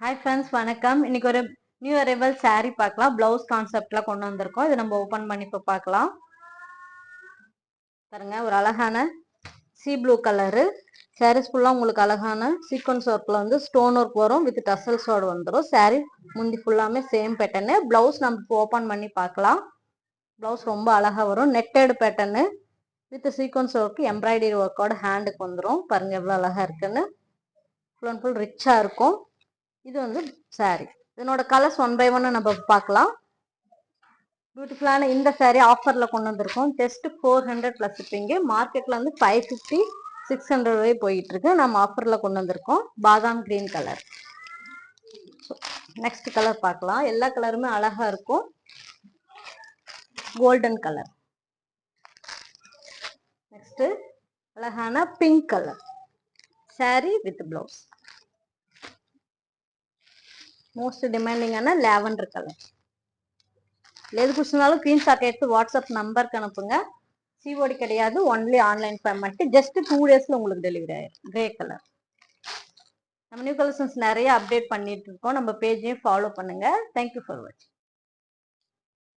Hi friends, வணக்கம். இன்னைக்கு ஒரு நியூ அரைவல் saree பார்க்கலாம். பிளவுஸ் கான்செப்ட்ல கொண்டு வந்திருக்கோம். இதை நம்ம ஓபன் பண்ணி இப்போ பார்க்கலாம். பாருங்க, ஒரு அழகான சி ப்ளூ கலரு சாரீஸ் ஃபுல்லா உங்களுக்கு அழகான சீக்வன்ஸ் ஒர்க்ல வந்து ஸ்டோன் ஒர்க் வரும் வித் டசல்ஸோட வந்துடும். saree முந்தி ஃபுல்லாமே சேம் பேட்டர்னு. பிளவுஸ் நம்ம ஓபன் பண்ணி பார்க்கலாம். பிளவுஸ் ரொம்ப அழகா வரும். Netted pattern with sequins work embroidery ஒர்க்கோட ஹேண்டுக்கு வந்துடும். பாருங்க எவ்வளவு அழகா இருக்குன்னு. ஃபுல் அண்ட் ஃபுல் ரிச்சா இருக்கும். இது வந்து சாரி. இதனோட கலர்ஸ் ஒன் பை ஒன் நம்ம பார்க்கலாம். பியூட்டிஃபுல்லான இந்த சாரி ஆஃபர்ல கொண்டு வந்திருக்கோம். Just 400 plus shipping. மார்க்கெட்ல வந்து 550 600 வரை போயிட்டு இருக்கு. நம்ம ஆஃபர்ல கொண்டு வந்திருக்கோம். பாதாம் கிரீன் கலர். நெக்ஸ்ட் கலர் பார்க்கலாம். எல்லா கலருமே அழகா இருக்கும். Golden colour. நெக்ஸ்ட் அழகான pink colour sari with blouse. Most டிமாண்டிங்கான லாவெண்டர் கலர். எது பிடிச்சிருந்தாலும் ஸ்கிரீன்ஷாட் எடுத்து வாட்ஸ்அப் நம்பருக்கு அனுப்புங்க. சிஓடி கிடையாது, ஒன்லி ஆன்லைன் பேமெண்ட். ஜஸ்ட் 2 டேஸ்ல உங்களுக்கு டெலிவரி ஆயிடும். Grey colour. நம்ம நியூ கலெக்ஷன்ஸ் நிறைய அப்டேட் பண்ணிட்டு இருக்கோம். நம்ம பேஜையும் ஃபாலோ பண்ணுங்க. தேங்க்யூ ஃபார் வாட்சிங்.